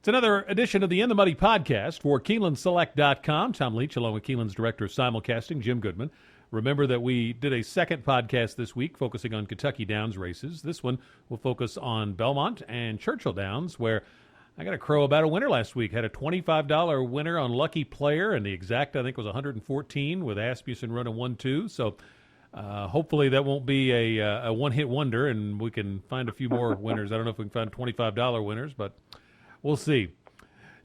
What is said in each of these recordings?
It's another edition of the In the Muddy podcast for KeenelandSelect.com. Tom Leach, along with Keeneland's director of simulcasting, Jim Goodman. Remember that we did a second podcast this week focusing on Kentucky Downs races. This one will focus on Belmont and Churchill Downs, where I got a crow about a winner last week. Had a $25 winner on Lucky Player, and the exact, I think, was 114 with Asmussen running 1-2. So hopefully that won't be a one-hit wonder, and we can find a few more winners. I don't know if we can find $25 winners, but we'll see.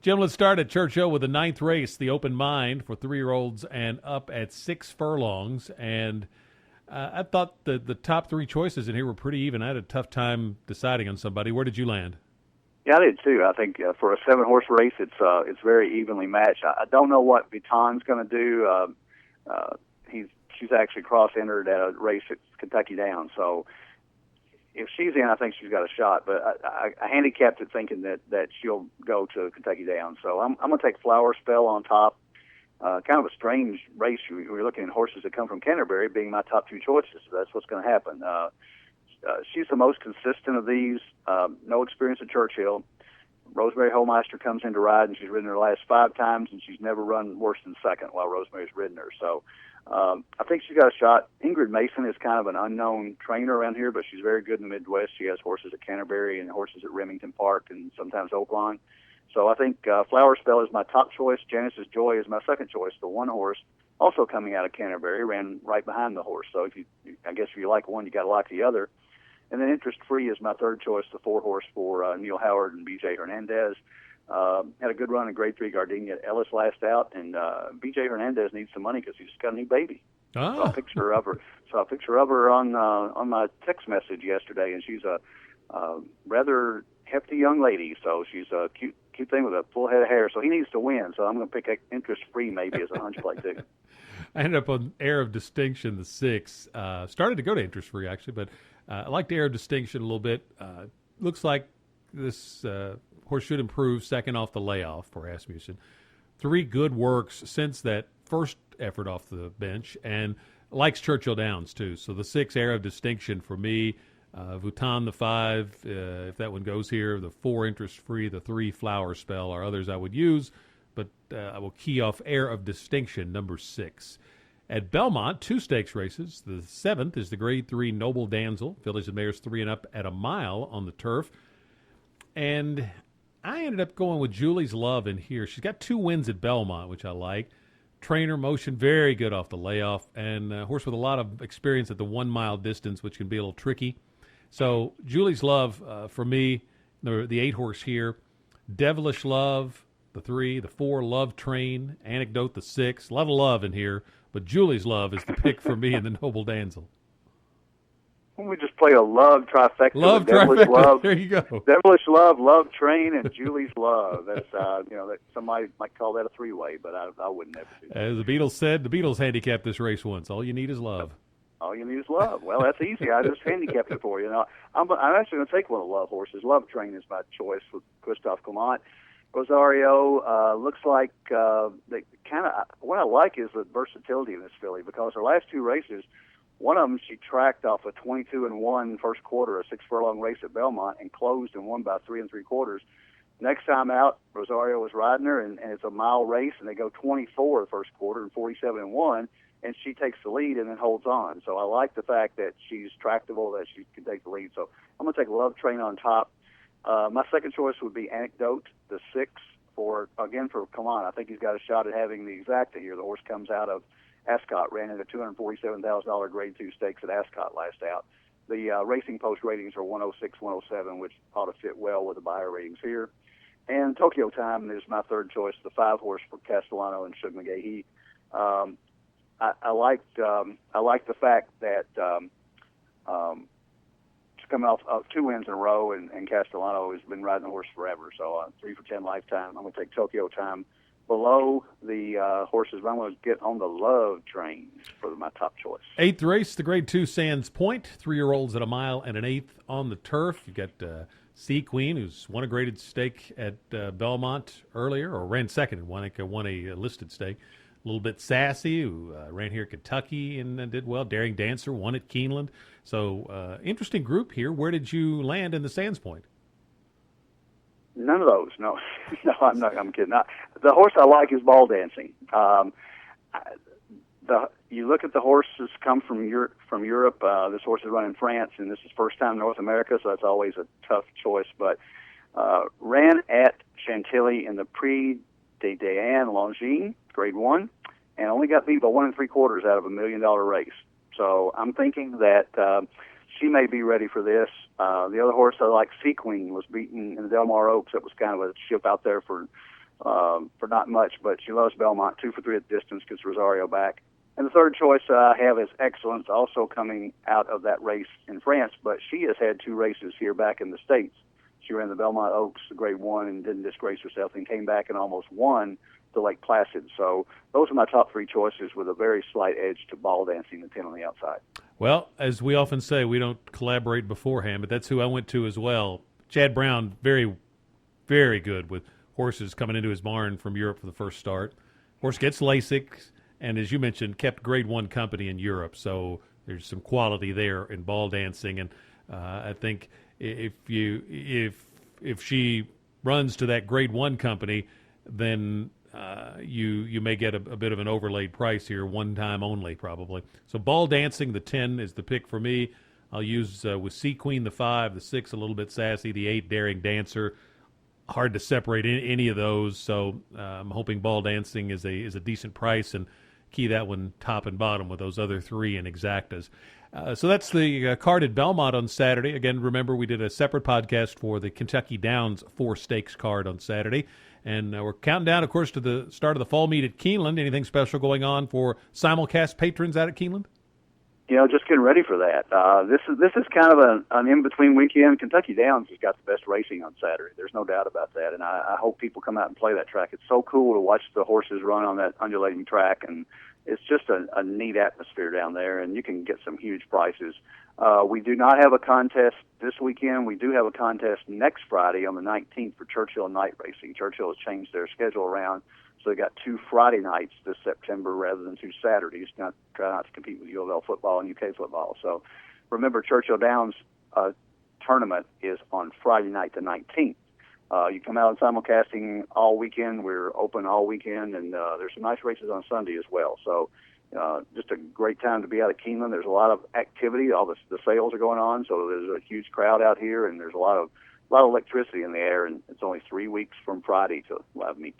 Jim, let's start at Churchill with the ninth race, the Open Mind for 3-year-olds and up at 6 furlongs. And I thought the top three choices in here were pretty even. I had a tough time deciding on somebody. Where did you land? Yeah, I did too. I think for a 7-horse race, it's very evenly matched. I don't know what Vuitton's going to do. She's actually cross-entered at a race at Kentucky Downs, so if she's in, I think she's got a shot. But I handicapped it thinking that she'll go to Kentucky Downs. So I'm going to take Flower Spell on top. Kind of a strange race. We're looking at horses that come from Canterbury being my top two choices. So that's what's going to happen. She's the most consistent of these. No experience at Churchill. Rosemary Holmeister comes in to ride, and she's ridden her last 5 times, and she's never run worse than second while Rosemary's ridden her. So I think she's got a shot. Ingrid Mason is kind of an unknown trainer around here, but she's very good in the Midwest. She has horses at Canterbury and horses at Remington Park and sometimes Oaklawn. So I think Flower Spell is my top choice. Janice's Joy is my second choice, the 1 horse, also coming out of Canterbury, ran right behind the horse. So I guess if you like one, you got to like the other. And then Interest Free is my third choice, the 4 horse for Neil Howard and B.J. Hernandez. Had a good run in Grade 3 Gardenia at Ellis last out, and B.J. Hernandez needs some money because he's got a new baby. Oh. Saw a picture of her on my text message yesterday, and she's a rather hefty young lady. So she's a cute thing with a full head of hair. So he needs to win. So I'm going to pick Interest Free maybe as a hunch play ticket. I ended up on Air of Distinction, the 6. Started to go to Interest Free actually, but I liked Air of Distinction a little bit. Looks like this horse should improve second off the layoff for Asmussen. 3 good works since that first effort off the bench, and likes Churchill Downs too. So the 6 Air of Distinction for me. Vuitton the 5, if that one goes here. The 4 Interest Free, the 3 Flower Spell are others I would use, but I will key off Air of Distinction, number 6. At Belmont, 2 stakes races. The 7th is the Grade 3 Noble Damsel, fillies and mares 3 and up at a mile on the turf. And I ended up going with Julie's Love in here. She's got 2 wins at Belmont, which I like. Trainer motion, very good off the layoff, and a horse with a lot of experience at the 1 mile distance, which can be a little tricky. So Julie's Love, for me, the 8 horse here. Devilish Love, the 3, the 4, Love Train, Anecdote, the 6. A lot of love in here, but Julie's Love is the pick for me in the Noble Damsel. Why don't we just play a love trifecta? Love Devilish trifecta. Love, there you go. Devilish Love, Love Train, and Julie's Love. That's that somebody might call that a 3-way, but I wouldn't ever do that. As the Beatles said, the Beatles handicapped this race once. All you need is love. All you need is love. Well, that's easy. I just handicapped it for you. Now, I'm actually going to take one of the love horses. Love Train is my choice with Christophe Clement. Rosario looks like they kind of. What I like is the versatility in this filly, because her last 2 races, one of them she tracked off a 22-1 first quarter, a 6 furlong race at Belmont, and closed and won by 3 3/4. Next time out, Rosario was riding her, and it's a mile race, and they go 24 the first quarter and 47-1. And she takes the lead and then holds on. So I like the fact that she's tractable, that she can take the lead. So I'm going to take Love Train on top. My second choice would be Anecdote, the 6, for Clement. I think he's got a shot at having the exacta here. The horse comes out of Ascot, ran in a $247,000 Grade 2 stakes at Ascot last out. The Racing Post ratings are 106, 107, which ought to fit well with the buyer ratings here. And Tokyo Time is my third choice, the 5 horse for Castellano and Shug McGahee. I like the fact that she's coming off 2 wins in a row, and Castellano has been riding the horse forever. So 3 for 10 lifetime. I'm going to take Tokyo Time below the horses, but I'm going to get on the Love Train for my top choice. 8th race, the Grade 2 Sands Point, 3-year-olds at a mile and an 1/8 on the turf. You've got Sea Queen, who's won a graded stake at Belmont earlier, or ran second and won a listed stake. A little bit Sassy, who ran here at Kentucky and did well. Daring Dancer won at Keeneland. So interesting group here. Where did you land in the Sands Point? None of those. No, no, I'm kidding. The horse I like is Ball Dancing. You look at the horses come from Europe. This horse is run in France, and this is first time in North America, so that's always a tough choice. But ran at Chantilly in the Prix de Diane Longines, Grade 1, and only got beat by 1 3/4 out of $1 million race. So I'm thinking that she may be ready for this. The other horse I like, Sea Queen, was beaten in the Del Mar Oaks. It was kind of a ship out there for not much, but she loves Belmont, 2 for 3 at the distance, gets Rosario back. And the third choice I have is Excellence, also coming out of that race in France, but she has had 2 races here back in the States. She ran the Belmont Oaks, the Grade 1, and didn't disgrace herself, and came back and almost won the Lake Placid. So those are my top 3 choices, with a very slight edge to Ball Dancing, the 10 on the outside. Well, as we often say, we don't collaborate beforehand, but that's who I went to as well. Chad Brown, very, very good with horses coming into his barn from Europe for the first start. Horse gets LASIK, and as you mentioned, kept Grade 1 company in Europe, so there's some quality there in Ball Dancing. And I think if she runs to that Grade 1 company, then you may get a bit of an overlaid price here, one time only probably. So Ball Dancing, the 10 is the pick for me. I'll use with Sea Queen the 5, the 6 a little bit sassy, the 8 Daring Dancer. Hard to separate any of those, so I'm hoping Ball Dancing is a decent price, and key that one top and bottom with those other 3 in exactas. So that's the card at Belmont on Saturday. Again, remember, we did a separate podcast for the Kentucky Downs 4 Stakes card on Saturday. And we're counting down, of course, to the start of the fall meet at Keeneland. Anything special going on for simulcast patrons out at Keeneland? Just getting ready for that. This is kind of an in-between weekend. Kentucky Downs has got the best racing on Saturday. There's no doubt about that. And I hope people come out and play that track. It's so cool to watch the horses run on that undulating track, and it's just a neat atmosphere down there, and you can get some huge prizes. We do not have a contest this weekend. We do have a contest next Friday on the 19th for Churchill night racing. Churchill has changed their schedule around, so they got 2 Friday nights this September rather than 2 Saturdays. Try not to compete with U of L football and UK football. So remember, Churchill Downs tournament is on Friday night the 19th. You come out on simulcasting all weekend. We're open all weekend, and there's some nice races on Sunday as well. So just a great time to be out at Keeneland. There's a lot of activity. All the sales are going on, so there's a huge crowd out here, and there's a lot of electricity in the air. And it's only 3 weeks from Friday to live meet.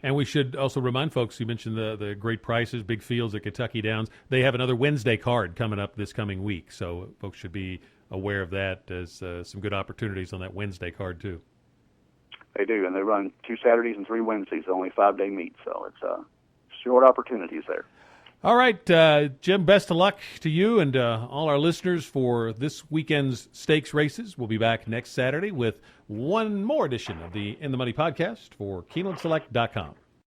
And we should also remind folks, you mentioned the great prices, big fields at Kentucky Downs. They have another Wednesday card coming up this coming week, so folks should be aware of that. There's some good opportunities on that Wednesday card, too. They do, and they run 2 Saturdays and 3 Wednesdays, only 5-day meet, so it's short opportunities there. All right, Jim, best of luck to you and all our listeners for this weekend's stakes races. We'll be back next Saturday with one more edition of the In the Money podcast for KeenelandSelect.com.